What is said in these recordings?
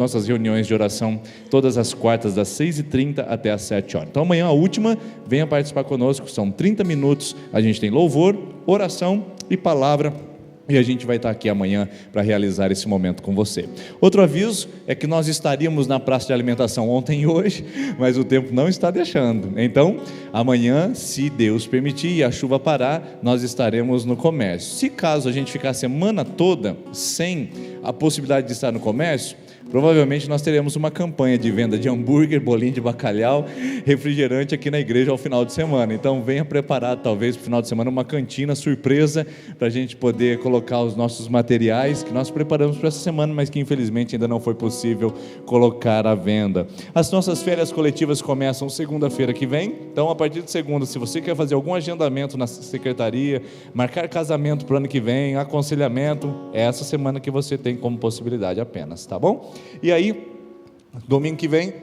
Nossas reuniões de oração todas as quartas das 6h30 até as 7h. Então amanhã a última, venha participar conosco, são 30 minutos, a gente tem louvor, oração e palavra, e a gente vai estar aqui amanhã para realizar esse momento com você. Outro aviso é que nós estaríamos na praça de alimentação ontem e hoje, mas o tempo não está deixando. Então, amanhã, se Deus permitir e a chuva parar, nós estaremos no comércio. Se caso a gente ficar a semana toda sem a possibilidade de estar no comércio, provavelmente nós teremos uma campanha de venda de hambúrguer, bolinho de bacalhau, refrigerante aqui na igreja ao final de semana. Então venha preparado talvez para o final de semana uma cantina surpresa para a gente poder colocar os nossos materiais que nós preparamos para essa semana, mas que infelizmente ainda não foi possível colocar à venda. As nossas férias coletivas começam segunda-feira que vem, então a partir de segunda, se você quer fazer algum agendamento na secretaria, marcar casamento para o ano que vem, aconselhamento, é essa semana que você tem como possibilidade apenas, tá bom? E aí, domingo que vem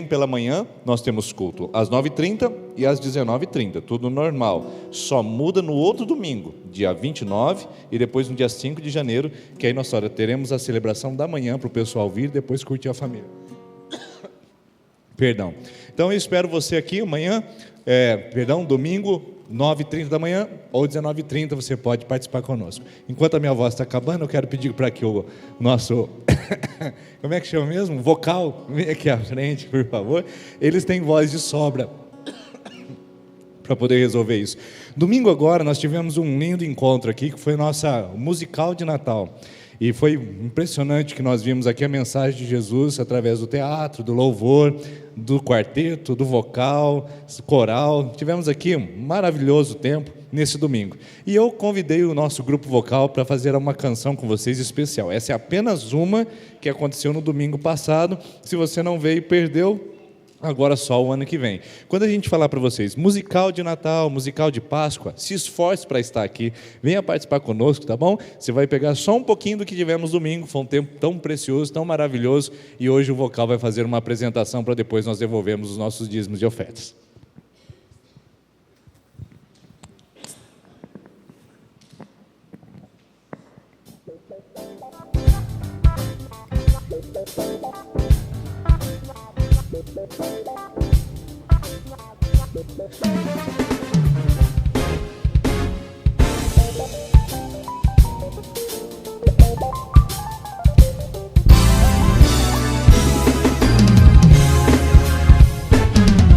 pela manhã, nós temos culto às 9h30 e às 19h30, tudo normal, só muda no outro domingo, dia 29 e depois no dia 5 de janeiro, que aí nós teremos a celebração da manhã para o pessoal vir e depois curtir a família. Então eu espero você aqui amanhã, domingo, 9h30 da manhã ou 19h30 você pode participar conosco. Enquanto a minha voz está acabando, eu quero pedir para que o nosso, como é que chama mesmo? Vocal, vem aqui à frente, por favor. Eles têm voz de sobra para poder resolver isso. Domingo agora nós tivemos um lindo encontro aqui, que foi nossa musical de Natal. E foi impressionante que nós vimos aqui a mensagem de Jesus através do teatro, do louvor, do quarteto, do vocal, coral. Tivemos aqui um maravilhoso tempo nesse domingo. E eu convidei o nosso grupo vocal para fazer uma canção com vocês especial. Essa é apenas uma que aconteceu no domingo passado. Se você não veio e perdeu, agora só o ano que vem. Quando a gente falar para vocês, musical de Natal, musical de Páscoa, se esforce para estar aqui, venha participar conosco, tá bom? Você vai pegar só um pouquinho do que tivemos domingo, foi um tempo tão precioso, tão maravilhoso, e hoje o vocal vai fazer uma apresentação para depois nós devolvermos os nossos dízimos e ofertas.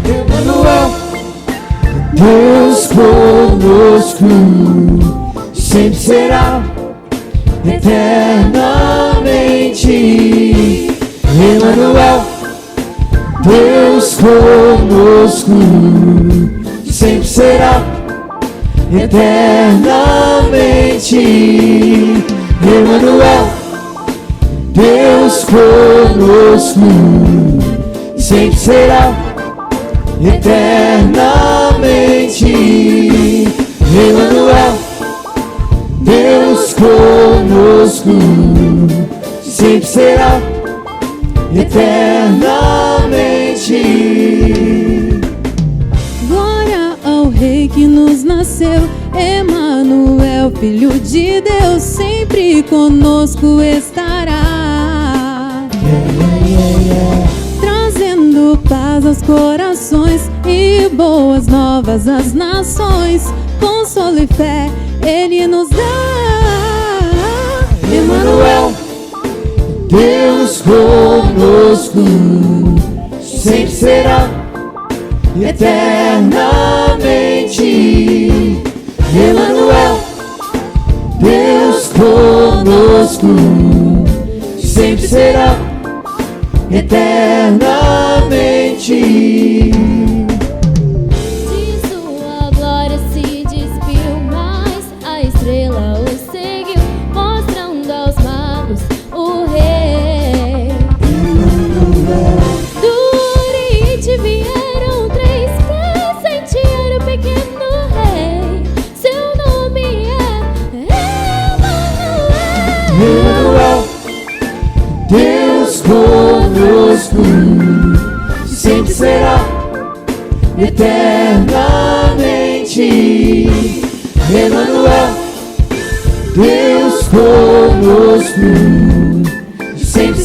Emmanuel, Deus conosco, sempre será, eternamente. Emmanuel, Deus conosco, sempre será, eternamente. Emmanuel, Deus conosco, sempre será, eternamente. Emmanuel, Deus conosco, sempre será, eternamente. Glória ao Rei que nos nasceu, Emmanuel, Filho de Deus, sempre conosco estará. Trazendo paz aos corações e boas novas às nações, consolo e fé Ele nos dá. Emmanuel, Deus conosco, sempre será, eternamente. Emmanuel, Deus conosco, sempre será, eternamente. De sua glória se despiu, mas a estrela o seguiu, mostrando aos magos o Rei. Do Oriente vieram 3 pra sentir o pequeno Rei. Seu nome é Emmanuel, Deus conosco, sempre será, eternamente. Emmanuel, Deus conosco,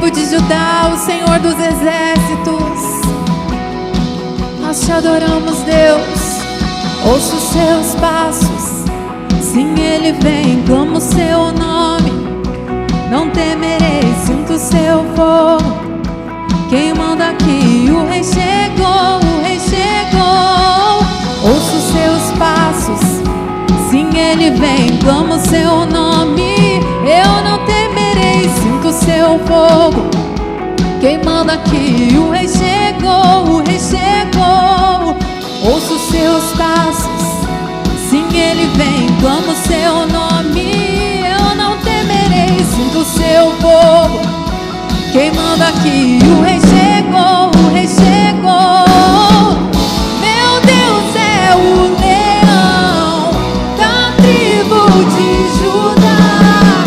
tribo de Judá, o Senhor dos exércitos. Nós te adoramos, Deus. Ouço os seus passos, sim, Ele vem, clamo o seu nome. Não temerei, sinto o seu fogo queimando aqui. O Rei chegou, o Rei chegou. Ouço os seus passos, sim, Ele vem, clamo o seu nome. Eu não temerei, sinto o seu fogo queimando aqui. O Rei chegou, o Rei chegou. Ouço os seus passos, sim, Ele vem, clamo o seu nome. Eu não temerei, sinto o seu fogo queimando aqui. O Rei chegou, o Rei chegou. Meu Deus é o leão da tribo de Judá.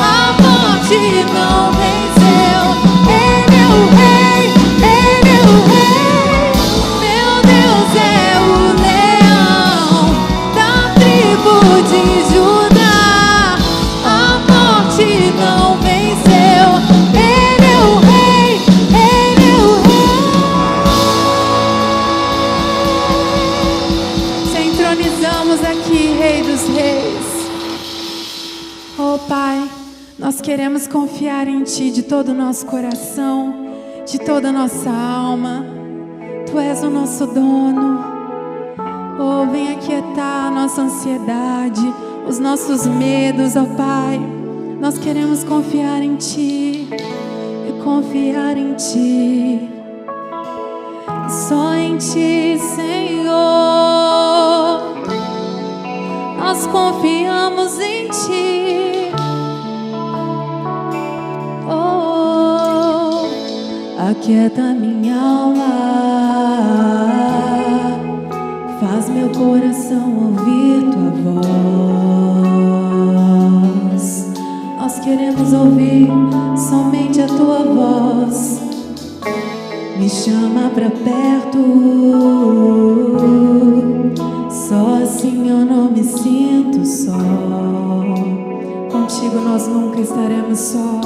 A morte não venceu. Ele é o Rei, Ele é o Rei. Meu Deus é o leão da tribo de Judá. A morte não venceu. Ele é o Rei, Ele é o Rei. Te entronizamos aqui, Rei dos Reis. Oh Pai, nós queremos confiar em Ti de todo o nosso coração, de toda a nossa alma. Tu és o nosso dono. Oh, vem aquietar a nossa ansiedade, os nossos medos, oh Pai. Nós queremos confiar em Ti e confiar em Ti. Só em Ti, Senhor. Nós confiamos em Ti. Oh, aquieta minha alma, faz meu coração ouvir Tua voz. Nós queremos ouvir somente a Tua voz. Me chama pra perto, só assim eu não me sinto só. Contigo nós nunca estaremos só.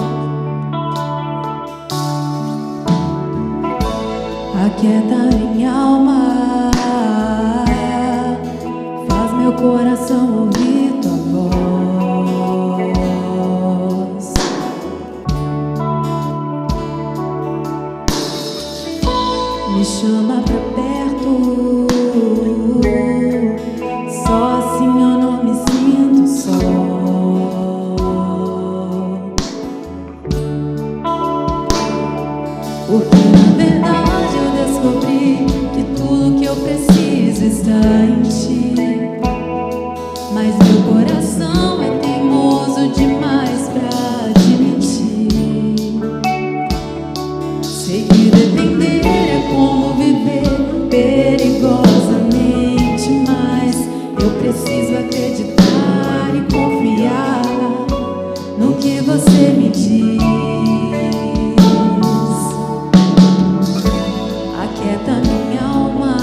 Aquieta minha alma, faz meu coração ouvir Tua voz. Me chama pra perto, só assim eu não me sinto só. Porque na verdade eu descobri que tudo que eu preciso está em Ti. Mas meu coração é teimoso demais pra admitir. Sei que depender é como viver perigosamente, mas eu preciso acreditar e confiar no que Você me diz. Aquieta minha alma,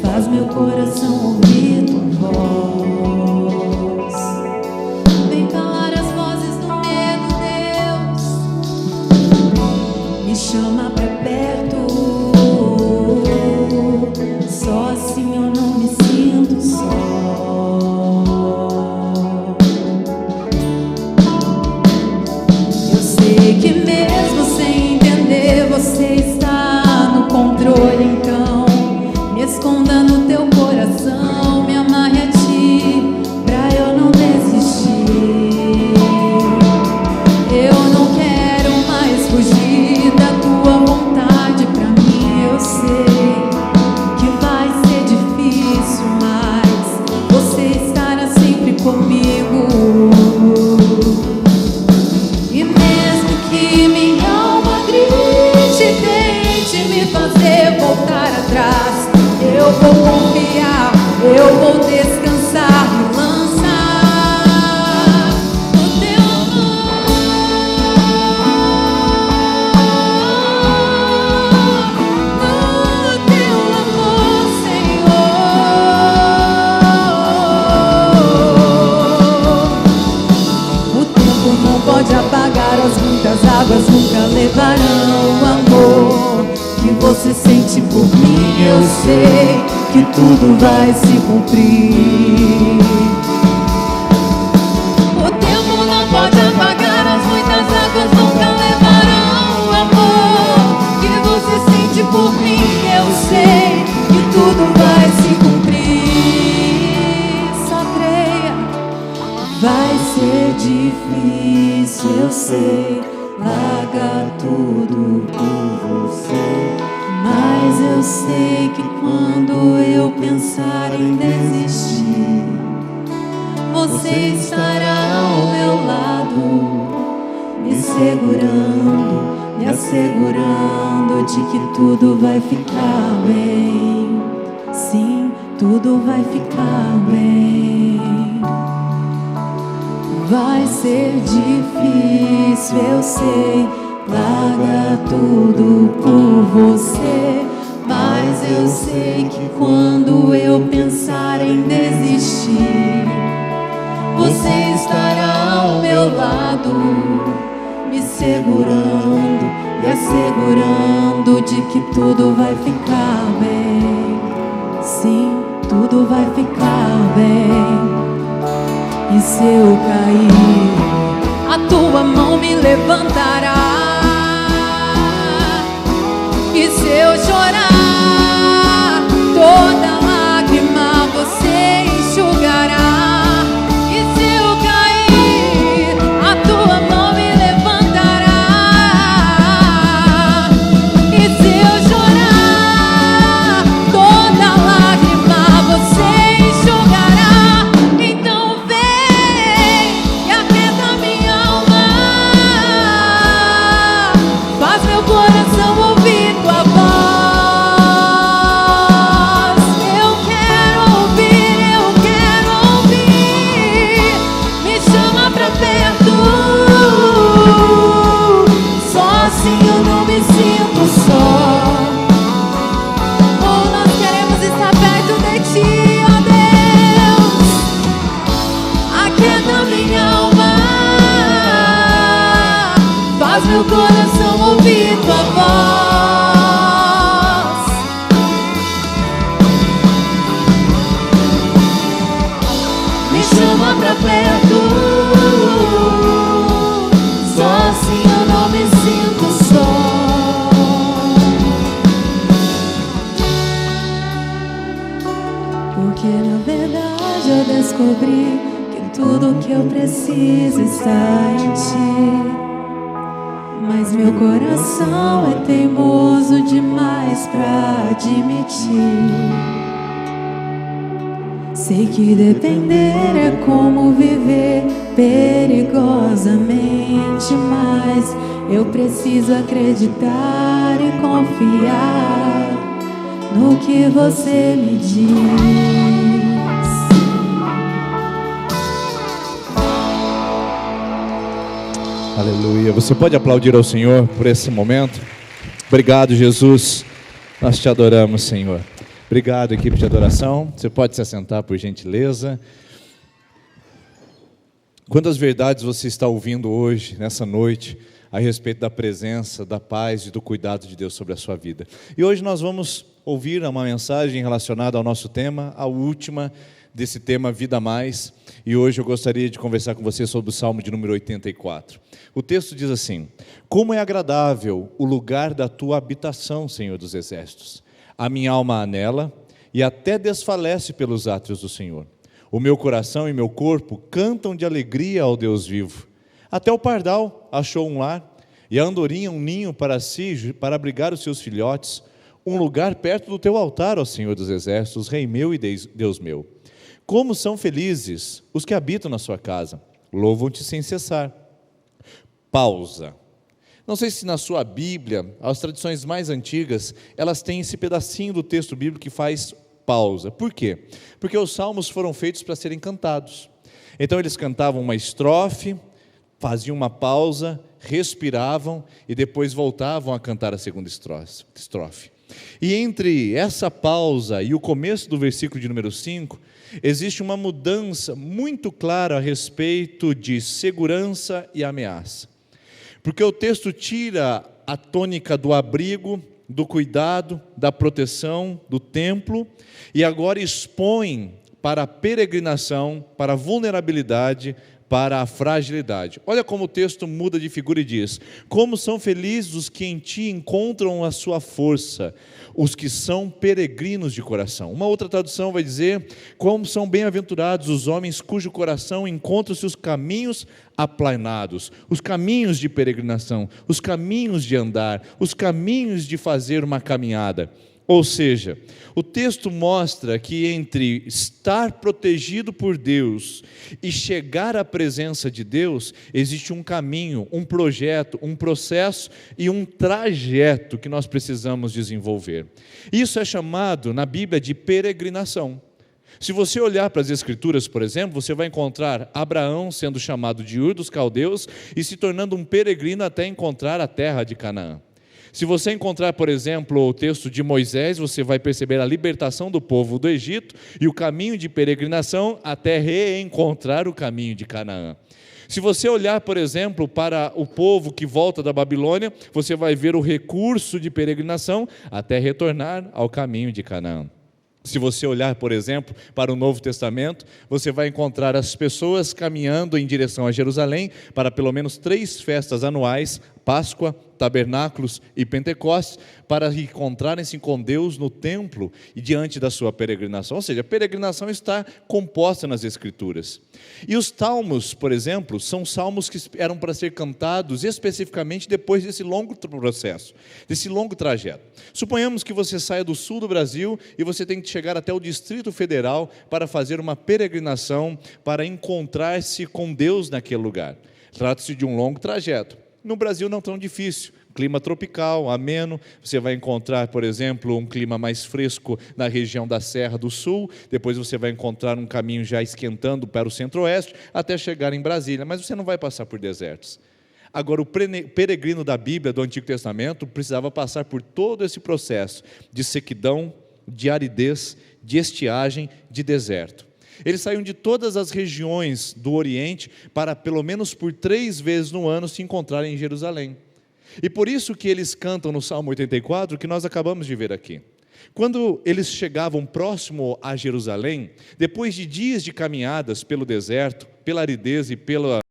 faz meu coração ouvir Tua voz. Vem calar as vozes do medo, Deus. Me chama pra perto, só assim eu não me sinto só. Eu sei que mesmo sem entender Você está no controle, então me esconda no Teu coração, me amarre a Ti pra eu não desistir. Eu não quero mais fugir da Tua vontade pra mim. Eu sei que vai ser difícil, mas Você estará sempre comigo. E mesmo que minha alma grite, tente me fazer voltar atrás, eu vou confiar, eu vou descansar e lançar no Teu amor, no Teu amor, Senhor. O tempo não pode apagar sente por mim, eu sei que tudo vai se cumprir. O tempo não pode apagar, as muitas águas nunca levarão o amor que você sente por mim. Eu sei que tudo vai se cumprir. Só creia. Vai ser difícil, eu sei, largar tudo por você. Mas eu sei que quando eu pensar em desistir, Você estará ao meu lado, me segurando, me assegurando de que tudo vai ficar bem. Sim, tudo vai ficar bem. Vai ser difícil, eu sei, largar tudo por você. Mas eu sei que quando eu pensar em desistir, você estará ao meu lado, me segurando, me assegurando de que tudo vai ficar bem. Sim, tudo vai ficar bem. E se eu cair, a tua mão me levantará. E se eu chorar, toda lágrima você enxugará. E se eu cair, a tua mão me levantará. E se eu chorar, toda lágrima você enxugará. Então vem e aquieta minha alma, faz meu coração ouvir tua voz. Eu quero ouvir, me chama pra perto. só assim eu não me sinto só. Oh, nós queremos estar perto de ti, ó Deus. Aquieta minha alma, faz meu coração ouvir tua voz. Me chama pra perto, só assim eu não me sinto só. Porque na verdade eu descobri que tudo que eu preciso está em ti. Mas meu coração é teimoso demais pra admitir. Sei que depender é como viver perigosamente, mas eu preciso acreditar e confiar no que você me diz. Aleluia. Você pode aplaudir ao Senhor por esse momento? Obrigado, Jesus. Nós te adoramos, Senhor. Obrigado, equipe de adoração. Você pode se assentar, por gentileza. Quantas verdades você está ouvindo hoje, nessa noite, a respeito da presença, da paz e do cuidado de Deus sobre a sua vida? E hoje nós vamos ouvir uma mensagem relacionada ao nosso tema, a última desse tema, Vida Mais. E hoje eu gostaria de conversar com você sobre o Salmo de número 84. O texto diz assim: como é agradável o lugar da tua habitação, Senhor dos Exércitos. A minha alma anela e até desfalece pelos átrios do Senhor. O meu coração e meu corpo cantam de alegria ao Deus vivo. Até o pardal achou um lar, e a andorinha um ninho para si, para abrigar os seus filhotes, um lugar perto do teu altar, ó Senhor dos Exércitos, Rei meu e Deus meu. Como são felizes os que habitam na sua casa, louvam-te sem cessar. Pausa. Não sei se na sua Bíblia, as tradições mais antigas, elas têm esse pedacinho do texto bíblico que faz pausa. Por quê? Porque os salmos foram feitos para serem cantados. Então eles cantavam uma estrofe, faziam uma pausa, respiravam e depois voltavam a cantar a segunda estrofe. E entre essa pausa e o começo do versículo de número 5, existe uma mudança muito clara a respeito de segurança e ameaça. Porque o texto tira a tônica do abrigo do cuidado, da proteção, do templo, e agora expõe para a peregrinação, para a vulnerabilidade, para a fragilidade. Olha como o texto muda de figura e diz: como são felizes os que em ti encontram a sua força, os que são peregrinos de coração. Uma outra tradução vai dizer: como são bem-aventurados os homens cujo coração encontra os seus caminhos aplanados, os caminhos de peregrinação, os caminhos de andar, os caminhos de fazer uma caminhada. Ou seja, o texto mostra que entre estar protegido por Deus e chegar à presença de Deus, existe um caminho, um projeto, um processo e um trajeto que nós precisamos desenvolver. Isso é chamado na Bíblia de peregrinação. Se você olhar para as Escrituras, por exemplo, você vai encontrar Abraão sendo chamado de Ur dos Caldeus e se tornando um peregrino até encontrar a terra de Canaã. Se você encontrar, por exemplo, o texto de Moisés, você vai perceber a libertação do povo do Egito e o caminho de peregrinação até reencontrar o caminho de Canaã. Se você olhar, por exemplo, para o povo que volta da Babilônia, você vai ver o recurso de peregrinação até retornar ao caminho de Canaã. Se você olhar, por exemplo, para o Novo Testamento, você vai encontrar as pessoas caminhando em direção a Jerusalém para pelo menos 3 festas anuais, Páscoa, Tabernáculos e Pentecostes, para encontrarem-se com Deus no templo e diante da sua peregrinação. Ou seja, a peregrinação está composta nas Escrituras. E os salmos, por exemplo, são salmos que eram para ser cantados especificamente depois desse longo processo, desse longo trajeto. Suponhamos que você saia do sul do Brasil e você tem que chegar até o Distrito Federal para fazer uma peregrinação, para encontrar-se com Deus naquele lugar. Trata-se de um longo trajeto. No Brasil não tão difícil, clima tropical, ameno, você vai encontrar, por exemplo, um clima mais fresco na região da Serra do Sul, depois você vai encontrar um caminho já esquentando para o centro-oeste, até chegar em Brasília, mas você não vai passar por desertos. Agora, o peregrino da Bíblia, do Antigo Testamento, precisava passar por todo esse processo de sequidão, de aridez, de estiagem, de deserto. Eles saíam de todas as regiões do Oriente para, pelo menos por 3 vezes no ano, se encontrarem em Jerusalém. E por isso que eles cantam no Salmo 84, que nós acabamos de ver aqui. Quando eles chegavam próximo a Jerusalém, depois de dias de caminhadas pelo deserto, pela aridez e pelos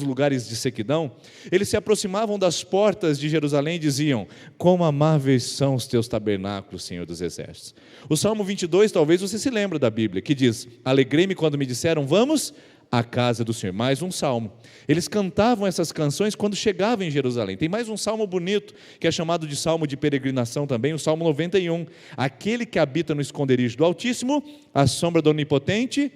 lugares de sequidão, eles se aproximavam das portas de Jerusalém e diziam: como amáveis são os teus tabernáculos, Senhor dos Exércitos. O Salmo 22, talvez você se lembre da Bíblia, que diz: alegrei-me quando me disseram, vamos à casa do Senhor. Mais um salmo. Eles cantavam essas canções quando chegavam em Jerusalém. Tem mais um salmo bonito, que é chamado de salmo de peregrinação também, o Salmo 91. Aquele que habita no esconderijo do Altíssimo, à sombra do Onipotente,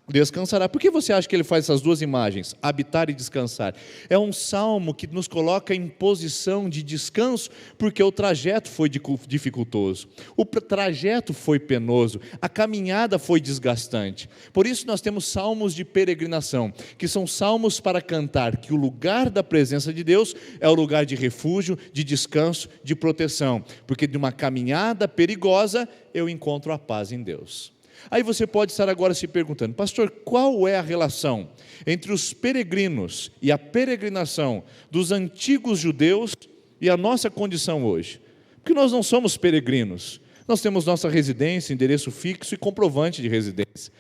descansará. Por que você acha que ele faz essas 2 imagens? Habitar e descansar. É um salmo que nos coloca em posição de descanso, porque o trajeto foi dificultoso, o trajeto foi penoso, a caminhada foi desgastante. Por isso nós temos salmos de peregrinação, que são salmos para cantar que o lugar da presença de Deus é o lugar de refúgio, de descanso, de proteção, porque de uma caminhada perigosa eu encontro a paz em Deus. Aí você pode estar agora se perguntando: pastor, qual é a relação entre os peregrinos e a peregrinação dos antigos judeus e a nossa condição hoje? Porque nós não somos peregrinos, nós temos nossa residência, endereço fixo e comprovante de residência.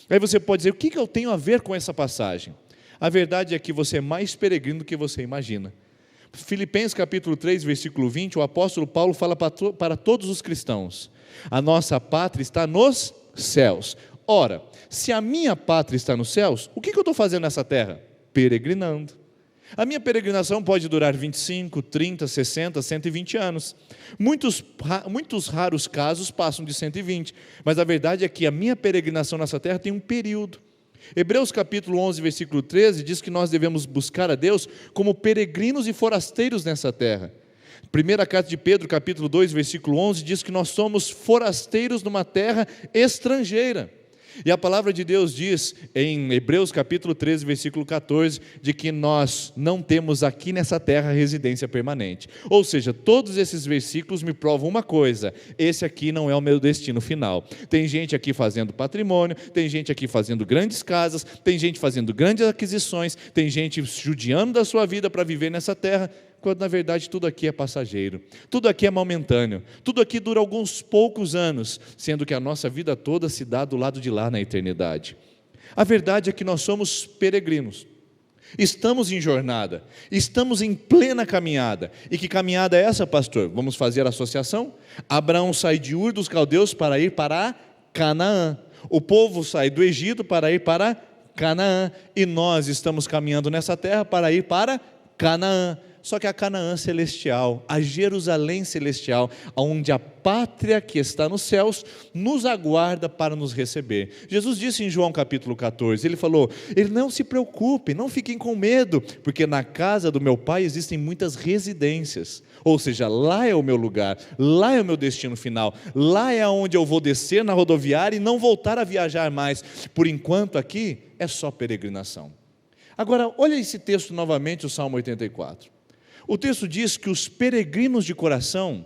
Aí você pode dizer: o que eu tenho a ver com essa passagem? A verdade é que você é mais peregrino do que você imagina. Filipenses capítulo 3, versículo 20, o apóstolo Paulo fala para todos os cristãos: a nossa pátria está nos céus. Ora, se a minha pátria está nos céus, o que eu estou fazendo nessa terra? Peregrinando. A minha peregrinação pode durar 25, 30, 60, 120 anos. Muitos raros casos passam de 120, mas a verdade é que a minha peregrinação nessa terra tem um período. Hebreus capítulo 11, versículo 13, diz que nós devemos buscar a Deus como peregrinos e forasteiros nessa terra. Primeira carta de Pedro, capítulo 2, versículo 11, diz que nós somos forasteiros numa terra estrangeira. E a palavra de Deus diz, em Hebreus capítulo 13, versículo 14, de que nós não temos aqui nessa terra residência permanente. Ou seja, todos esses versículos me provam uma coisa: esse aqui não é o meu destino final. Tem gente aqui fazendo patrimônio, tem gente aqui fazendo grandes casas, tem gente fazendo grandes aquisições, tem gente judiando da sua vida para viver nessa terra. quando na verdade tudo aqui é passageiro, tudo aqui é momentâneo, tudo aqui dura alguns poucos anos, sendo que a nossa vida toda se dá do lado de lá na eternidade. A verdade é que nós somos peregrinos, estamos em jornada, estamos em plena caminhada. E que caminhada é essa, pastor? Vamos fazer a associação? Abraão sai de Ur dos Caldeus para ir para Canaã, o povo sai do Egito para ir para Canaã, e nós estamos caminhando nessa terra para ir para Canaã. Só que a Canaã celestial, a Jerusalém celestial, onde a pátria que está nos céus nos aguarda para nos receber. Jesus disse em João capítulo 14, ele falou: não se preocupem, não fiquem com medo, porque na casa do meu pai existem muitas residências. Ou seja, lá é o meu lugar, lá é o meu destino final, lá é onde eu vou descer na rodoviária e não voltar a viajar mais. Por enquanto aqui é só peregrinação. Agora, olha esse texto novamente, o Salmo 84. O texto diz que os peregrinos de coração,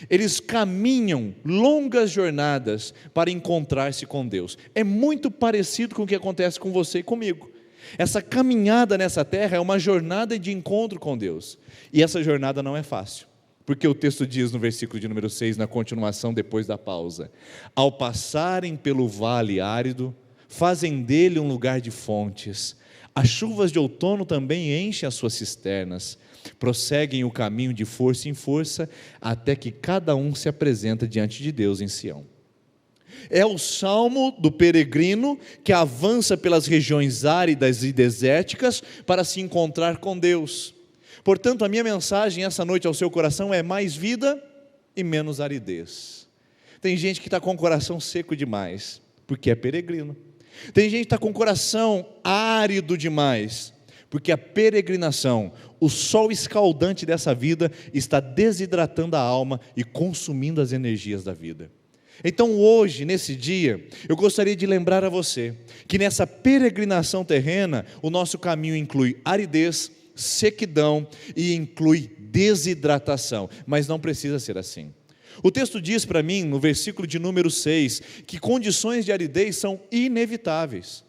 eles caminham longas jornadas para encontrar-se com Deus. É muito parecido com o que acontece com você e comigo. Essa caminhada nessa terra é uma jornada de encontro com Deus. E essa jornada não é fácil, porque o texto diz no versículo de número 6, na continuação depois da pausa: ao passarem pelo vale árido, fazem dele um lugar de fontes. As chuvas de outono também enchem as suas cisternas. Prosseguem o caminho de força em força, até que cada um se apresenta diante de Deus em Sião. É o salmo do peregrino que avança pelas regiões áridas e desérticas para se encontrar com Deus. Portanto, a minha mensagem essa noite ao seu coração é mais vida e menos aridez. Tem gente que está com o coração seco demais, porque é peregrino. Tem gente que está com o coração árido demais, porque a peregrinação, o sol escaldante dessa vida, está desidratando a alma e consumindo as energias da vida. Então hoje, nesse dia, eu gostaria de lembrar a você, que nessa peregrinação terrena, o nosso caminho inclui aridez, sequidão e inclui desidratação, mas não precisa ser assim. O texto diz para mim, no versículo de número 6, que condições de aridez são inevitáveis.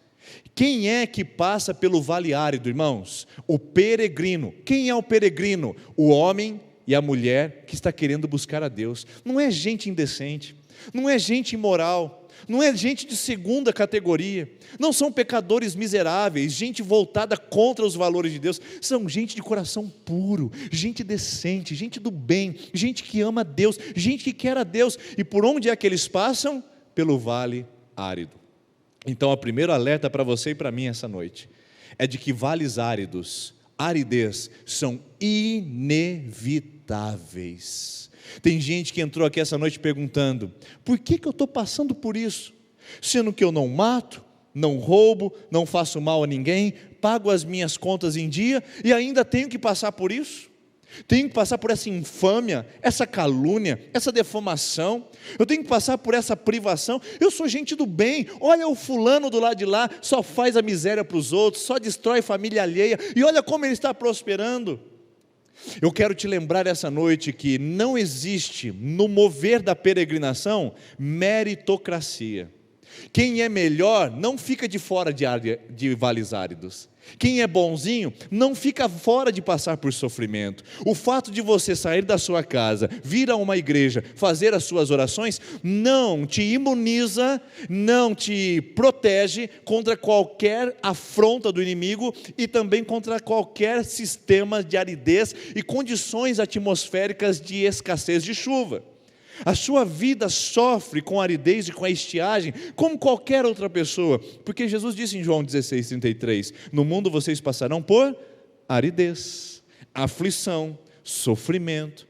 Quem é que passa pelo vale árido, irmãos? O peregrino. Quem é o peregrino? O homem e a mulher que está querendo buscar a Deus. Não é gente indecente, não é gente imoral, não é gente de segunda categoria, não são pecadores miseráveis, gente voltada contra os valores de Deus. São gente de coração puro, gente decente, gente do bem, gente que ama a Deus, gente que quer a Deus. E por onde é que eles passam? Pelo vale árido. Então, o primeiro alerta para você e para mim essa noite é de que vales áridos, aridez, são inevitáveis. Tem gente que entrou aqui essa noite perguntando: por que eu estou passando por isso? Sendo que eu não mato, não roubo, não faço mal a ninguém, pago as minhas contas em dia e ainda tenho que passar por isso? Tenho que passar por essa infâmia, essa calúnia, essa defamação. Eu tenho que passar por essa privação. Eu sou gente do bem. Olha o fulano do lado de lá, só faz a miséria para os outros, só destrói família alheia, e olha como ele está prosperando. Eu quero te lembrar essa noite que não existe no mover da peregrinação meritocracia. Quem é melhor não fica de fora de vales áridos. Quem é bonzinho não fica fora de passar por sofrimento. O fato de você sair da sua casa, vir a uma igreja, fazer as suas orações, não te imuniza, não te protege contra qualquer afronta do inimigo e também contra qualquer sistema de aridez e condições atmosféricas de escassez de chuva. A sua vida sofre com a aridez e com a estiagem, como qualquer outra pessoa, porque Jesus disse em João 16:33, no mundo vocês passarão por aridez, aflição, sofrimento.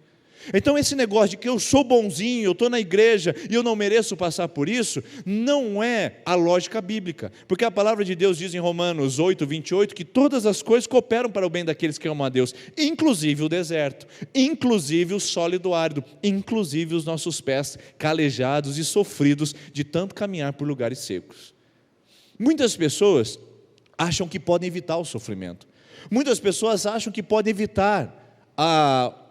Então esse negócio de que eu sou bonzinho, eu estou na igreja e eu não mereço passar por isso, não é a lógica bíblica, porque a palavra de Deus diz em Romanos 8:28 que todas as coisas cooperam para o bem daqueles que amam a Deus, inclusive o deserto, inclusive o sólido árido, inclusive os nossos pés calejados e sofridos de tanto caminhar por lugares secos. Muitas pessoas acham que podem evitar o sofrimento, muitas pessoas acham que podem evitar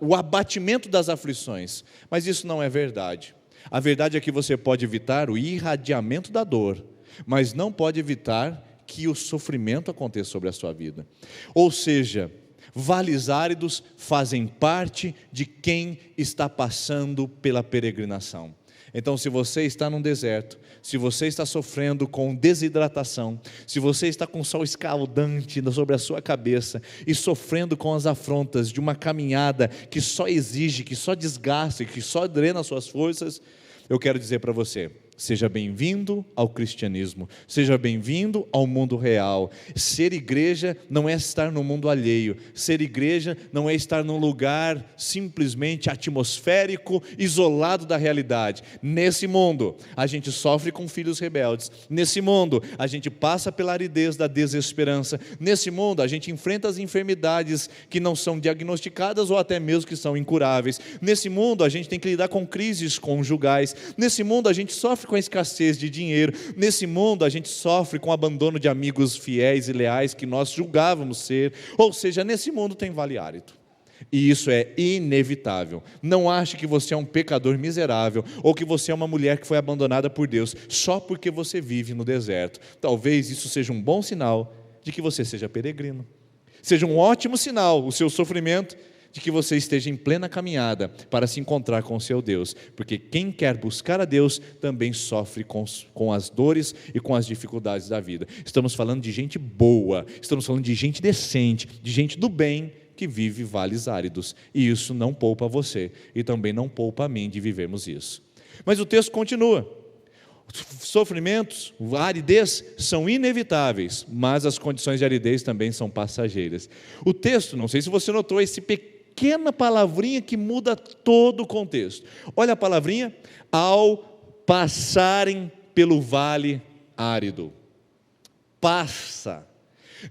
o abatimento das aflições, mas isso não é verdade. A verdade é que você pode evitar o irradiamento da dor, mas não pode evitar que o sofrimento aconteça sobre a sua vida. Ou seja, Vales áridos fazem parte de quem está passando pela peregrinação. Então, se você está num deserto, se você está sofrendo com desidratação, se você está com sol escaldante sobre a sua cabeça e sofrendo com as afrontas de uma caminhada que só exige, que só desgasta, que só drena as suas forças, eu quero dizer para você: seja bem-vindo ao cristianismo, seja bem-vindo ao mundo real. Ser igreja não é estar no mundo alheio, ser igreja não é estar num lugar simplesmente atmosférico, isolado da realidade. Nesse mundo, a gente sofre com filhos rebeldes, nesse mundo, a gente passa pela aridez da desesperança, nesse mundo, a gente enfrenta as enfermidades que não são diagnosticadas ou até mesmo que são incuráveis, nesse mundo, a gente tem que lidar com crises conjugais, nesse mundo, a gente sofre com a escassez de dinheiro, nesse mundo a gente sofre com o abandono de amigos fiéis e leais que nós julgávamos ser, ou seja, nesse mundo tem vale árido, e isso é inevitável. Não ache que você é um pecador miserável, ou que você é uma mulher que foi abandonada por Deus, só porque você vive no deserto. Talvez isso seja um bom sinal de que você seja peregrino, seja um ótimo sinal, o seu sofrimento, de que você esteja em plena caminhada para se encontrar com o seu Deus, porque quem quer buscar a Deus também sofre com as dores e com as dificuldades da vida. Estamos falando de gente boa, estamos falando de gente decente, de gente do bem, que vive vales áridos, e isso não poupa você, e também não poupa a mim de vivermos isso. Mas o texto continua: sofrimentos, a aridez são inevitáveis, mas as condições de aridez também são passageiras. O texto, não sei se você notou esse pequena palavrinha que muda todo o contexto. Olha a palavrinha: ao passarem pelo vale árido. Passa.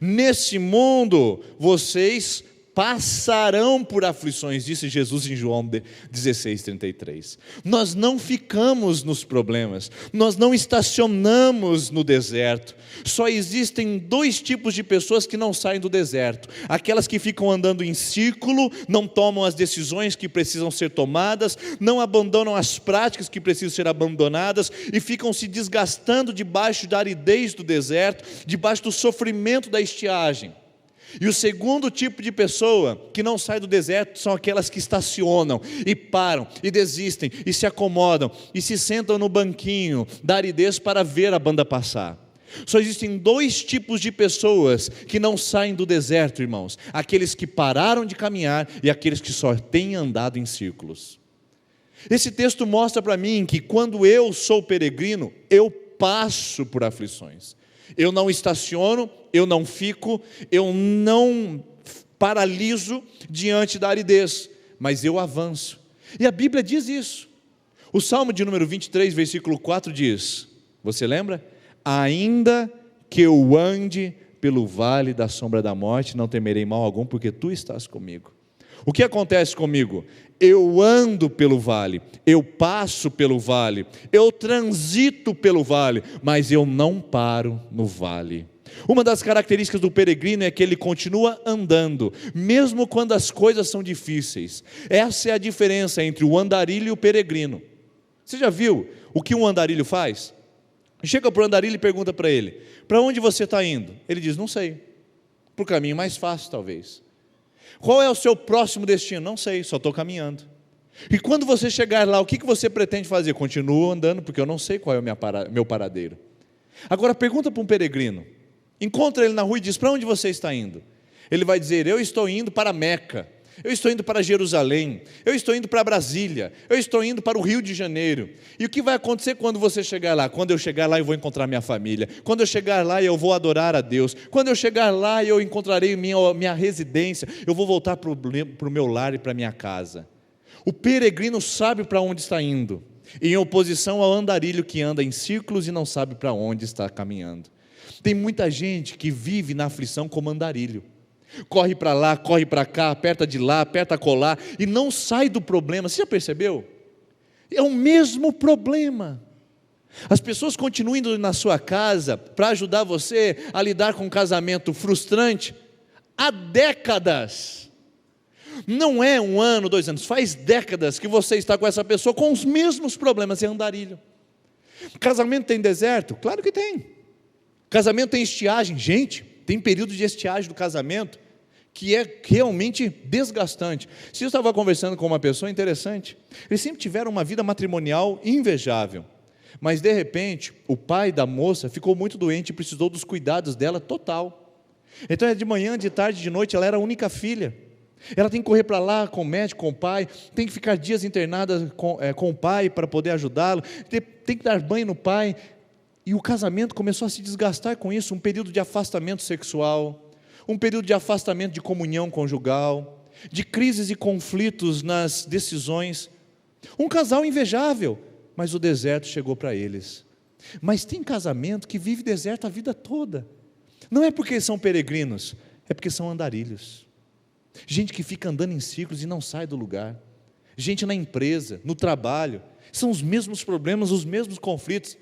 Nesse mundo vocês passarão por aflições, disse Jesus em João 16:33. Nós não ficamos nos problemas, nós não estacionamos no deserto. Só existem dois tipos de pessoas que não saem do deserto: aquelas que ficam andando em círculo, não tomam as decisões que precisam ser tomadas, não abandonam as práticas que precisam ser abandonadas e ficam se desgastando debaixo da aridez do deserto, debaixo do sofrimento da estiagem. E o segundo tipo de pessoa que não sai do deserto são aquelas que estacionam e param e desistem e se acomodam e se sentam no banquinho da aridez para ver a banda passar. Só existem dois tipos de pessoas que não saem do deserto, irmãos: aqueles que pararam de caminhar e aqueles que só têm andado em círculos. Esse texto mostra para mim que quando eu sou peregrino, eu passo por aflições. Eu não estaciono, eu não fico, eu não paraliso diante da aridez, mas eu avanço. E a Bíblia diz isso. O Salmo de número 23, versículo 4 diz, você lembra? Ainda que eu ande pelo vale da sombra da morte, não temerei mal algum, porque tu estás comigo. O que acontece comigo? Eu ando pelo vale, eu passo pelo vale, eu transito pelo vale, mas eu não paro no vale. Uma das características do peregrino é que ele continua andando, mesmo quando as coisas são difíceis. Essa é a diferença entre o andarilho e o peregrino. Você já viu o que um andarilho faz? Chega para o andarilho e pergunta para ele: para onde você está indo? Ele diz: não sei, para o caminho mais fácil talvez. Qual é o seu próximo destino? Não sei, só estou caminhando. E quando você chegar lá, o que você pretende fazer? Continuo andando, porque eu não sei qual é o meu paradeiro. Agora pergunta para um peregrino, encontra ele na rua e diz: para onde você está indo? Ele vai dizer: eu estou indo para Meca, eu estou indo para Jerusalém, eu estou indo para Brasília, eu estou indo para o Rio de Janeiro. E o que vai acontecer quando você chegar lá? Quando eu chegar lá eu vou encontrar minha família, quando eu chegar lá eu vou adorar a Deus, quando eu chegar lá eu encontrarei minha residência, eu vou voltar para o meu lar e para a minha casa. O peregrino sabe para onde está indo, em oposição ao andarilho que anda em círculos e não sabe para onde está caminhando. Tem muita gente que vive na aflição como andarilho, corre para lá, corre para cá, aperta de lá, aperta colar e não sai do problema. Você já percebeu? É o mesmo problema. As pessoas continuam indo na sua casa para ajudar você a lidar com um casamento frustrante há décadas. Não é 1 ano, 2 anos, faz décadas que você está com essa pessoa com os mesmos problemas, é andarilho. Casamento tem deserto? Claro que tem. Casamento tem estiagem? Gente, tem período de estiagem do casamento que é realmente desgastante. Se eu estava conversando com uma pessoa interessante, eles sempre tiveram uma vida matrimonial invejável, mas de repente, o pai da moça ficou muito doente e precisou dos cuidados dela total. Então é de manhã, de tarde, de noite, ela era a única filha. Ela tem que correr para lá com o médico, com o pai, tem que ficar dias internada com o pai para poder ajudá-lo, tem que dar banho no pai. E o casamento começou a se desgastar com isso, um período de afastamento sexual, um período de afastamento de comunhão conjugal, de crises e conflitos nas decisões. Um casal invejável, mas o deserto chegou para eles. Mas tem casamento que vive deserto a vida toda. Não é porque são peregrinos, é porque são andarilhos. Gente que fica andando em círculos e não sai do lugar. Gente na empresa, no trabalho, são os mesmos problemas, os mesmos conflitos.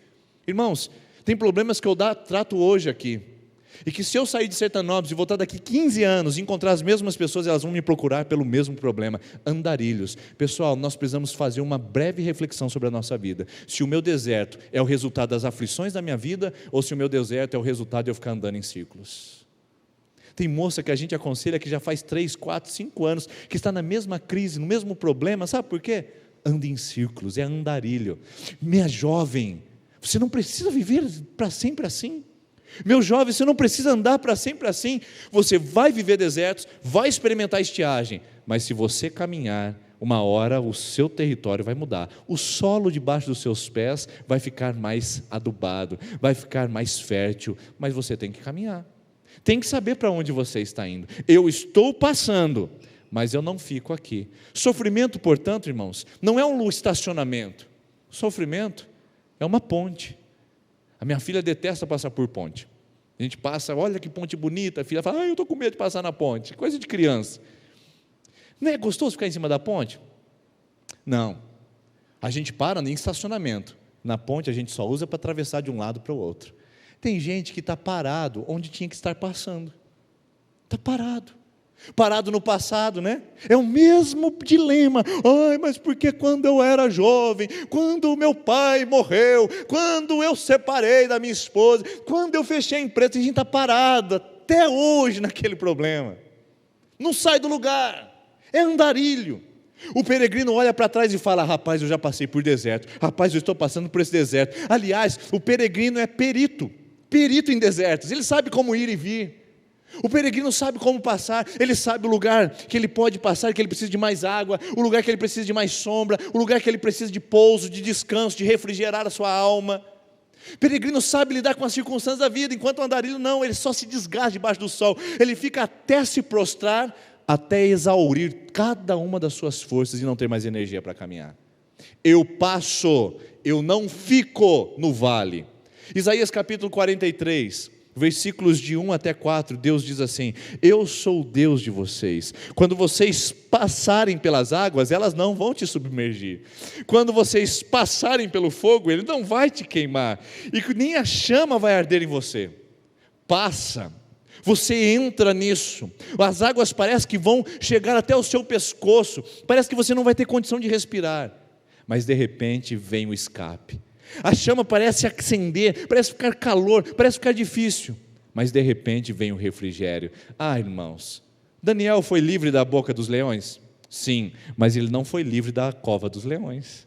Irmãos, tem problemas que eu trato hoje aqui, e que se eu sair de Sertanópolis e voltar daqui 15 anos e encontrar as mesmas pessoas, elas vão me procurar pelo mesmo problema, andarilhos. Pessoal, nós precisamos fazer uma breve reflexão sobre a nossa vida. Se o meu deserto é o resultado das aflições da minha vida, ou se o meu deserto é o resultado de eu ficar andando em círculos. Tem moça que a gente aconselha que já faz 3, 4, 5 anos, que está na mesma crise, no mesmo problema, sabe por quê? Anda em círculos, é andarilho. Minha jovem, você não precisa viver para sempre assim. Meu jovem, você não precisa andar para sempre assim. Você vai viver desertos, vai experimentar estiagem, mas se você caminhar, uma hora o seu território vai mudar. O solo debaixo dos seus pés vai ficar mais adubado, vai ficar mais fértil, mas você tem que caminhar. Tem que saber para onde você está indo. Eu estou passando, mas eu não fico aqui. Sofrimento, portanto, irmãos, não é um estacionamento. Sofrimento é uma ponte. A minha filha detesta passar por ponte. A gente passa, olha que ponte bonita, a filha fala, eu estou com medo de passar na ponte. Coisa de criança. Não é gostoso ficar em cima da ponte? Não. A gente para em estacionamento. Na ponte a gente só usa para atravessar de um lado para o outro. Tem gente que está parado onde tinha que estar passando. Está parado. Parado no passado, né? É o mesmo dilema. Ai, mas porque quando eu era jovem, quando o meu pai morreu, quando eu separei da minha esposa, quando eu fechei a empresa, a gente está parado até hoje naquele problema. Não sai do lugar. É andarilho. O peregrino olha para trás e fala, rapaz, eu já passei por deserto. Rapaz, eu estou passando por esse deserto. Aliás, o peregrino é perito em desertos, ele sabe como ir e vir. O peregrino sabe como passar, ele sabe o lugar que ele pode passar, que ele precisa de mais água, o lugar que ele precisa de mais sombra, o lugar que ele precisa de pouso, de descanso, de refrigerar a sua alma. O peregrino sabe lidar com as circunstâncias da vida, enquanto o andarilho não, ele só se desgasta debaixo do sol, ele fica até se prostrar, até exaurir cada uma das suas forças e não ter mais energia para caminhar. Eu passo, eu não fico no vale. Isaías capítulo 43, versículos de 1 até 4, Deus diz assim, eu sou o Deus de vocês, quando vocês passarem pelas águas, elas não vão te submergir, quando vocês passarem pelo fogo, ele não vai te queimar, e nem a chama vai arder em você. Passa, você entra nisso, as águas parece que vão chegar até o seu pescoço, parece que você não vai ter condição de respirar, mas de repente vem o escape. A chama parece acender, parece ficar calor, parece ficar difícil, mas de repente vem o refrigério. Ah, irmãos, Daniel foi livre da boca dos leões? Sim, mas ele não foi livre da cova dos leões.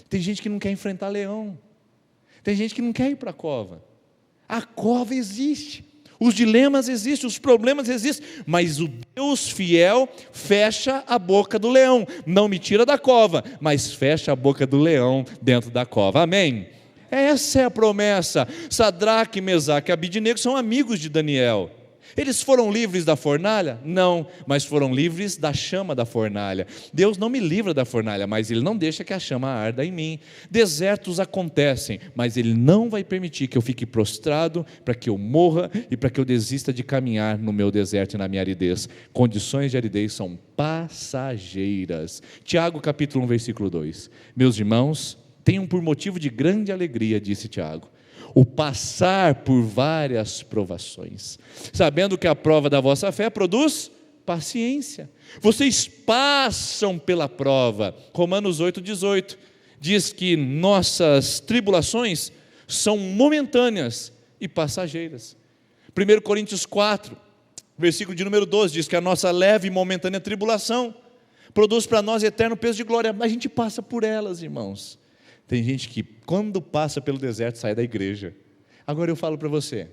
Tem gente que não quer enfrentar leão, tem gente que não quer ir para a cova. A cova existe, os dilemas existem, os problemas existem, mas o Deus fiel fecha a boca do leão, não me tira da cova, mas fecha a boca do leão dentro da cova, amém? Essa é a promessa. Sadraque, Mesaque e Abidnego são amigos de Daniel. Eles foram livres da fornalha? Não, mas foram livres da chama da fornalha. Deus não me livra da fornalha, mas Ele não deixa que a chama arda em mim. Desertos acontecem, mas Ele não vai permitir que eu fique prostrado, para que eu morra e para que eu desista de caminhar no meu deserto e na minha aridez. Condições de aridez são passageiras. Tiago capítulo 1, versículo 2. Meus irmãos, tenham por motivo de grande alegria, disse Tiago, o passar por várias provações, sabendo que a prova da vossa fé produz paciência. Vocês passam pela prova. Romanos 8,18 diz que nossas tribulações são momentâneas e passageiras. 1 Coríntios 4, Versículo de número 12 diz que a nossa leve e momentânea tribulação produz para nós eterno peso de glória. Mas a gente passa por elas, irmãos. Tem gente que quando passa pelo deserto sai da igreja. Agora eu falo para você,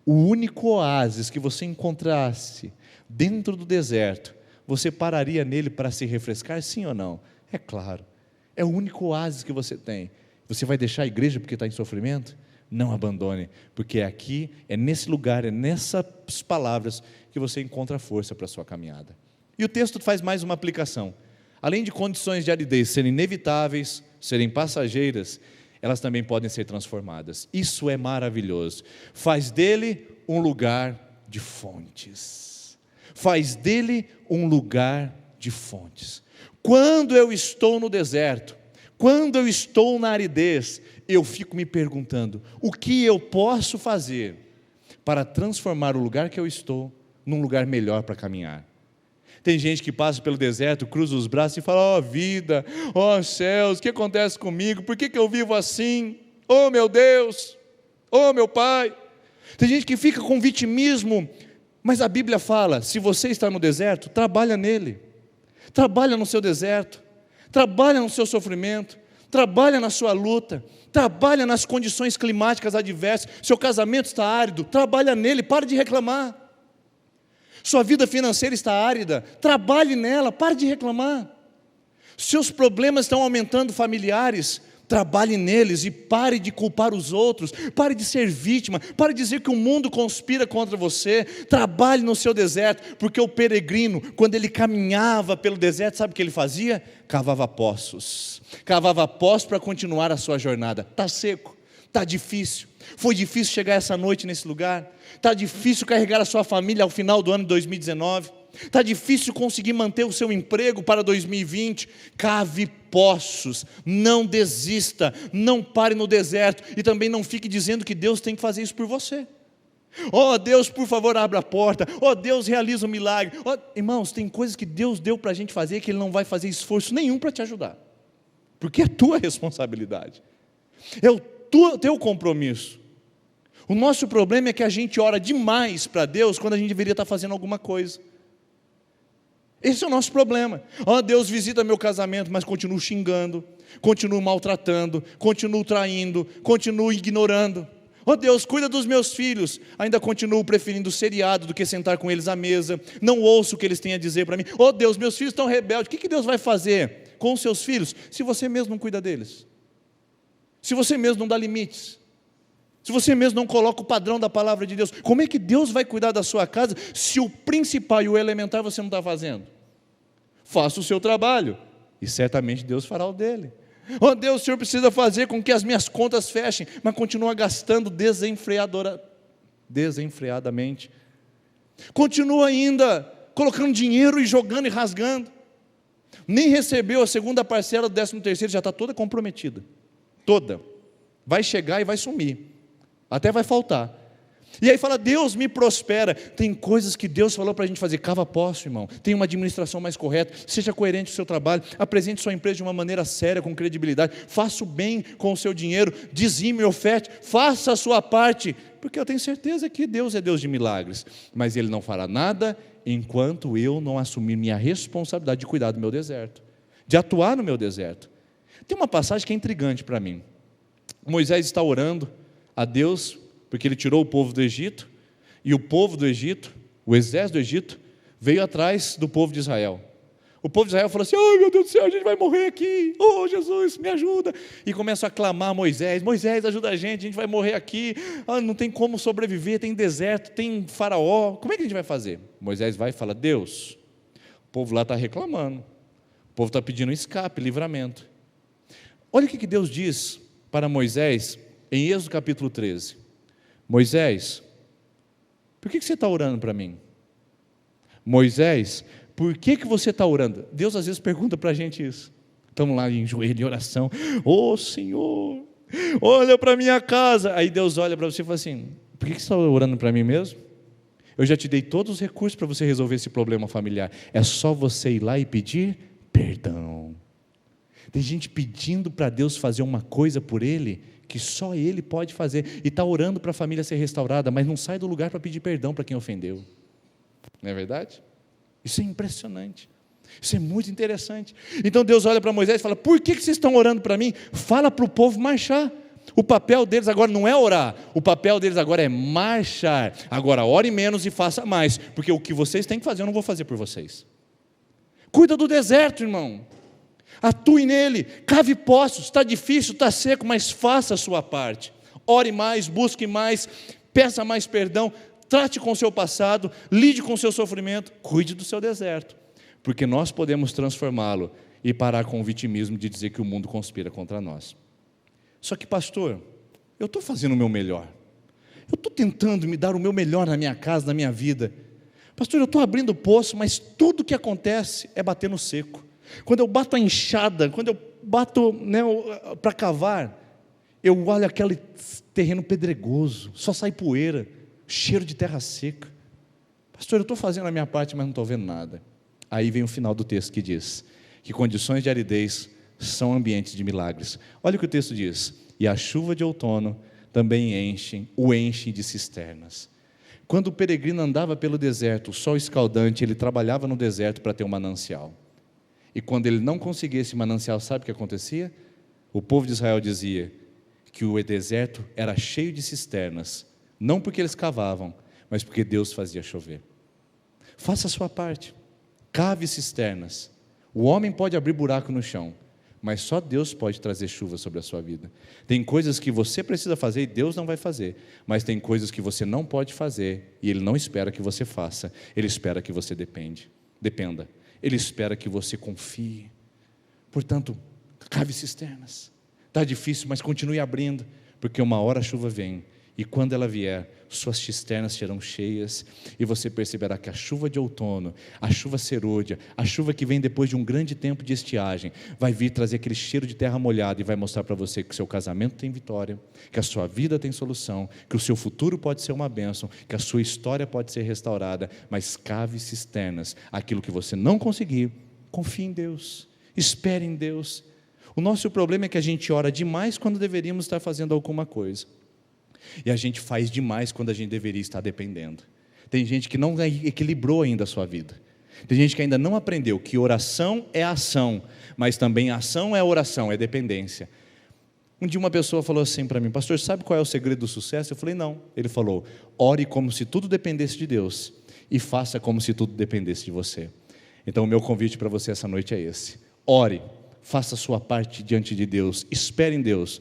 o único oásis que você encontrasse dentro do deserto, você pararia nele para se refrescar, sim ou não? É claro, é o único oásis que você tem. Você vai deixar a igreja porque está em sofrimento? Não abandone, porque é aqui, é nesse lugar, é nessas palavras que você encontra força para a sua caminhada. E o texto faz mais uma aplicação. Além de condições de aridez serem inevitáveis, serem passageiras, elas também podem ser transformadas. Isso é maravilhoso. Faz dele um lugar de fontes. Faz dele um lugar de fontes. Quando eu estou no deserto, quando eu estou na aridez, eu fico me perguntando, o que eu posso fazer para transformar o lugar que eu estou num lugar melhor para caminhar? Tem gente que passa pelo deserto, cruza os braços e fala, ó vida, ó céus, o que acontece comigo? Por que eu vivo assim? Oh meu Deus, oh meu Pai. Tem gente que fica com vitimismo, mas a Bíblia fala, se você está no deserto, trabalha nele, trabalha no seu deserto, trabalha no seu sofrimento, trabalha na sua luta, trabalha nas condições climáticas adversas. Seu casamento está árido, trabalha nele, para de reclamar. Sua vida financeira está árida, trabalhe nela, pare de reclamar. Seus problemas estão aumentando familiares, trabalhe neles e pare de culpar os outros, pare de ser vítima, pare de dizer que o mundo conspira contra você. Trabalhe no seu deserto, porque o peregrino, quando ele caminhava pelo deserto, sabe o que ele fazia? Cavava poços para continuar a sua jornada. Está seco, está difícil, foi difícil chegar essa noite nesse lugar, está difícil carregar a sua família ao final do ano de 2019, está difícil conseguir manter o seu emprego para 2020, cave poços, não desista, não pare no deserto, e também não fique dizendo que Deus tem que fazer isso por você. Oh Deus, por favor, abra a porta, oh Deus, realiza um milagre. Oh, irmãos, tem coisas que Deus deu para a gente fazer, que Ele não vai fazer esforço nenhum para te ajudar, porque é tua responsabilidade, é o teu compromisso. O nosso problema é que a gente ora demais para Deus, quando a gente deveria estar fazendo alguma coisa. Esse é o nosso problema. Oh, Deus visita meu casamento, mas continuo xingando, continuo maltratando, continuo traindo, continuo ignorando. Oh Deus, cuida dos meus filhos, ainda continuo preferindo o seriado do que sentar com eles à mesa, não ouço o que eles têm a dizer para mim. Oh Deus, meus filhos estão rebeldes, o que Deus vai fazer com os seus filhos, se você mesmo não cuida deles? Se você mesmo não dá limites? Se você mesmo não coloca o padrão da palavra de Deus, como é que Deus vai cuidar da sua casa, se o principal e o elementar você não está fazendo? Faça o seu trabalho, e certamente Deus fará o dele. Oh Deus, o Senhor precisa fazer com que as minhas contas fechem, mas continua gastando desenfreadamente. Continua ainda colocando dinheiro e jogando e rasgando. Nem recebeu a segunda parcela do 13º, já está toda comprometida. Toda. Vai chegar e vai sumir. Até vai faltar. E aí fala, Deus me prospera. Tem coisas que Deus falou para a gente fazer. Cava poço, irmão. Tenha uma administração mais correta. Seja coerente no seu trabalho. Apresente sua empresa de uma maneira séria, com credibilidade. Faça o bem com o seu dinheiro. Dizime, oferte. Faça a sua parte. Porque eu tenho certeza que Deus é Deus de milagres. Mas Ele não fará nada enquanto eu não assumir minha responsabilidade de cuidar do meu deserto. De atuar no meu deserto. Tem uma passagem que é intrigante para mim. Moisés está orando a Deus, porque ele tirou o povo do Egito, e o povo do Egito, o exército do Egito, veio atrás do povo de Israel. O povo de Israel falou assim, oh meu Deus do céu, a gente vai morrer aqui, oh Jesus, me ajuda, e começam a clamar a Moisés, Moisés ajuda a gente vai morrer aqui, não tem como sobreviver, tem deserto, tem faraó, como é que a gente vai fazer? Moisés vai e fala, Deus, o povo lá está reclamando, o povo está pedindo escape, livramento. Olha o que Deus diz para Moisés, em Êxodo capítulo 13, Moisés, por que você está orando para mim? Moisés, por que você está orando? Deus às vezes pergunta para a gente isso, estamos lá em joelho em oração, ô Senhor, olha para a minha casa, aí Deus olha para você e fala assim, por que você está orando para mim mesmo? Eu já te dei todos os recursos para você resolver esse problema familiar, é só você ir lá e pedir perdão. Tem gente pedindo para Deus fazer uma coisa por ele, que só Ele pode fazer, e está orando para a família ser restaurada, mas não sai do lugar para pedir perdão para quem ofendeu. Não é verdade? Isso é impressionante. Isso é muito interessante. Então Deus olha para Moisés e fala: por que vocês estão orando para mim? Fala para o povo marchar. O papel deles agora não é orar, o papel deles agora é marchar. Agora ore menos e faça mais, porque o que vocês têm que fazer eu não vou fazer por vocês. Cuida do deserto, irmão. Atue nele, cave poços. Está difícil, está seco, mas faça a sua parte. Ore mais, busque mais, peça mais perdão, trate com o seu passado, lide com o seu sofrimento, cuide do seu deserto, porque nós podemos transformá-lo e parar com o vitimismo de dizer que o mundo conspira contra nós. Só que, pastor, eu estou fazendo o meu melhor, eu estou tentando me dar o meu melhor na minha casa, na minha vida. Pastor, eu estou abrindo poço, mas tudo que acontece é bater no seco. Quando eu bato a enxada, quando eu bato para cavar, eu olho aquele terreno pedregoso, só sai poeira, cheiro de terra seca. Pastor, eu estou fazendo a minha parte, mas não estou vendo nada. Aí vem o final do texto que diz que condições de aridez são ambientes de milagres. Olha o que o texto diz: e a chuva de outono também o enche de cisternas. Quando o peregrino andava pelo deserto, o sol escaldante, ele trabalhava no deserto para ter um manancial. E quando ele não conseguia esse manancial, sabe o que acontecia? O povo de Israel dizia que o deserto era cheio de cisternas, não porque eles cavavam, mas porque Deus fazia chover. Faça a sua parte, cave cisternas. O homem pode abrir buraco no chão, mas só Deus pode trazer chuva sobre a sua vida. Tem coisas que você precisa fazer e Deus não vai fazer, mas tem coisas que você não pode fazer e Ele não espera que você faça, Ele espera que você dependa, Ele espera que você confie. Portanto, cave cisternas. Está difícil, mas continue abrindo, porque uma hora a chuva vem, e quando ela vier, suas cisternas serão cheias, e você perceberá que a chuva de outono, a chuva serôdia, a chuva que vem depois de um grande tempo de estiagem, vai vir trazer aquele cheiro de terra molhada, e vai mostrar para você que o seu casamento tem vitória, que a sua vida tem solução, que o seu futuro pode ser uma bênção, que a sua história pode ser restaurada. Mas cave cisternas. Aquilo que você não conseguir, confie em Deus, espere em Deus. O nosso problema é que a gente ora demais quando deveríamos estar fazendo alguma coisa, e a gente faz demais quando a gente deveria estar dependendo. Tem gente que não equilibrou ainda a sua vida. Tem gente que ainda não aprendeu que oração é ação, mas também ação é oração, é dependência. Um dia uma pessoa falou assim para mim: pastor, sabe qual é o segredo do sucesso? Eu falei: não. Ele falou: ore como se tudo dependesse de Deus, e faça como se tudo dependesse de você. Então o meu convite para você essa noite é esse: ore, faça a sua parte diante de Deus, espere em Deus,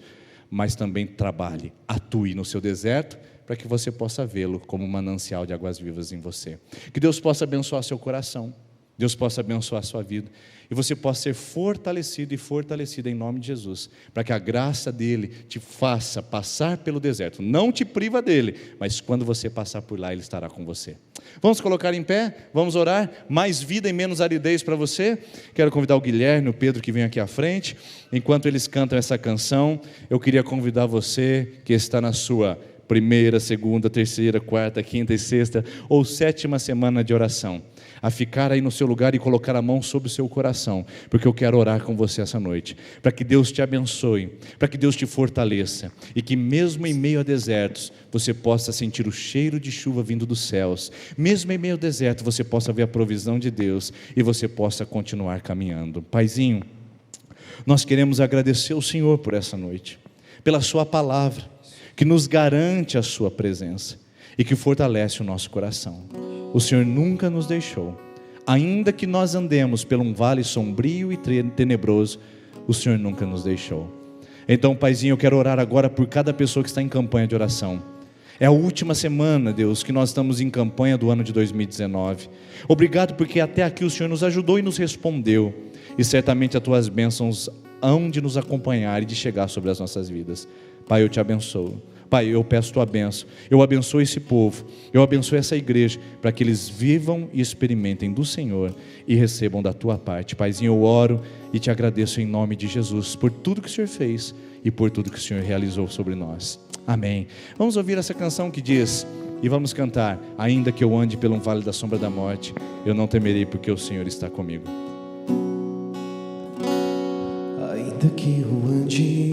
mas também trabalhe, atue no seu deserto, para que você possa vê-lo como um manancial de águas vivas em você. Que Deus possa abençoar seu coração, Deus possa abençoar a sua vida, e você possa ser fortalecido e fortalecida em nome de Jesus, para que a graça dele te faça passar pelo deserto. Não te priva dele, mas quando você passar por lá, ele estará com você. Vamos colocar em pé, vamos orar. Mais vida e menos aridez para você. Quero convidar o Guilherme, o Pedro, que vem aqui à frente. Enquanto eles cantam essa canção, eu queria convidar você que está na sua primeira, segunda, terceira, quarta, quinta e sexta ou sétima semana de oração, a ficar aí no seu lugar e colocar a mão sobre o seu coração, porque eu quero orar com você essa noite, para que Deus te abençoe, para que Deus te fortaleça, e que mesmo em meio a desertos, você possa sentir o cheiro de chuva vindo dos céus, mesmo em meio ao deserto, você possa ver a provisão de Deus, e você possa continuar caminhando. Paizinho, nós queremos agradecer ao Senhor por essa noite, pela sua palavra, que nos garante a sua presença, e que fortalece o nosso coração. O Senhor nunca nos deixou, ainda que nós andemos por um vale sombrio e tenebroso, o Senhor nunca nos deixou. Então, Paizinho, eu quero orar agora por cada pessoa que está em campanha de oração. É a última semana, Deus, que nós estamos em campanha do ano de 2019. Obrigado porque até aqui o Senhor nos ajudou e nos respondeu, e certamente as Tuas bênçãos hão de nos acompanhar e de chegar sobre as nossas vidas. Pai, eu te abençoo. Pai, eu peço tua bênção, eu abençoo esse povo, eu abençoo essa igreja, para que eles vivam e experimentem do Senhor e recebam da tua parte. Paizinho, eu oro e te agradeço em nome de Jesus, por tudo que o Senhor fez e por tudo que o Senhor realizou sobre nós. Amém. Vamos ouvir essa canção que diz, e vamos cantar: ainda que eu ande pelo vale da sombra da morte, eu não temerei, porque o Senhor está comigo. Ainda que eu ande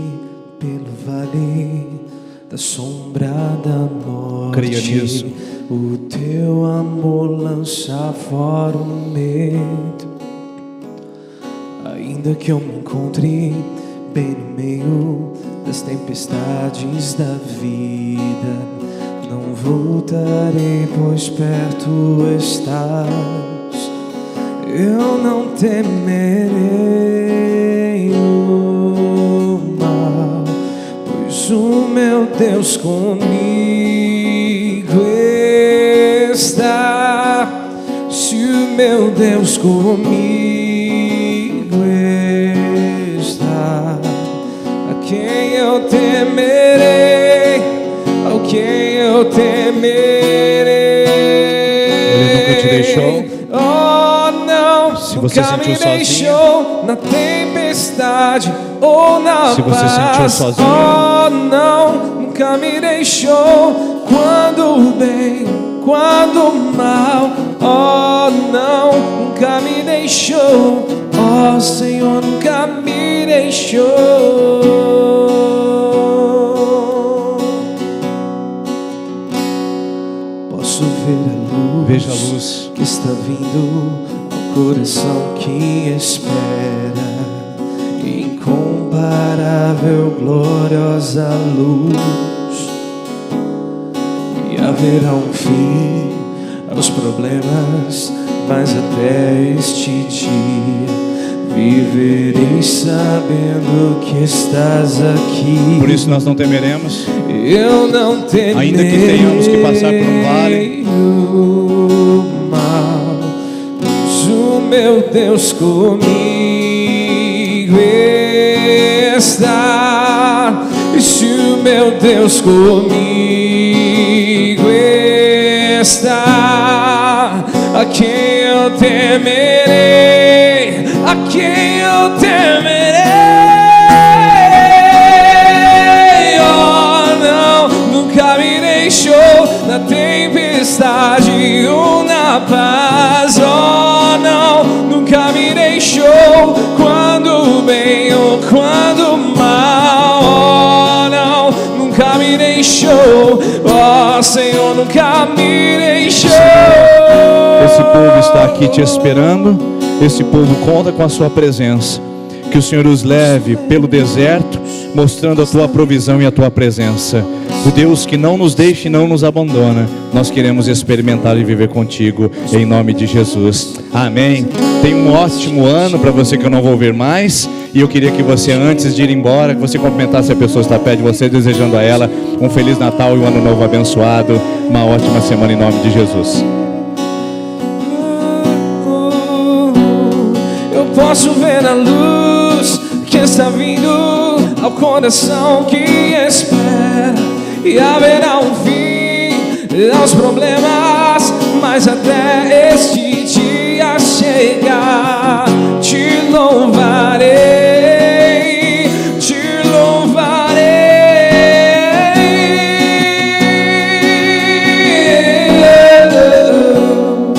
pelo vale da sombra da morte, creia nisso. O teu amor lança fora o medo. Ainda que eu me encontre bem no meio das tempestades da vida, não voltarei, pois perto estás. Eu não temerei o mal, pois o meu Deus comigo está. Se o meu Deus comigo está, a quem eu temerei? Ao quem eu temerei? Ele nunca te deixou. Oh não, se você nunca sentiu me sozinho, deixou na tempestade ou na se você sentiu paz. sozinho, oh não, nunca me deixou quando bem, quando mal. Oh não, nunca me deixou. Oh Senhor, nunca me deixou. Posso ver a luz, veja a luz que está vindo ao coração que espera. Incomparável, gloriosa luz. E haverá um fim aos problemas, mas até este dia viverei sabendo que estás aqui. Por isso nós não temeremos. Eu não temerei, ainda que tenhamos que passar por um vale, o mal, pois o meu Deus comigo está. E se o meu Deus comigo está, a quem eu temerei? A quem eu temerei? Oh não, nunca me deixou na tempestade ou na paz. Oh não, nunca me deixou quando bem ou quando mal. Oh não, nunca me deixou. Oh Senhor, nunca me deixou. Esse povo está aqui te esperando. Esse povo conta com a sua presença. Que o Senhor os leve pelo deserto, mostrando a tua provisão e a tua presença. O Deus que não nos deixa e não nos abandona. Nós queremos experimentar e viver contigo, em nome de Jesus. Amém. Tenha um ótimo ano para você que eu não vou ver mais. E eu queria que você, antes de ir embora, que você cumprimentasse a pessoa que está perto de você, desejando a ela um Feliz Natal e um Ano Novo abençoado. Uma ótima semana em nome de Jesus. Eu posso ver a luz que está vindo ao coração que espera. E haverá um fim aos problemas, mas até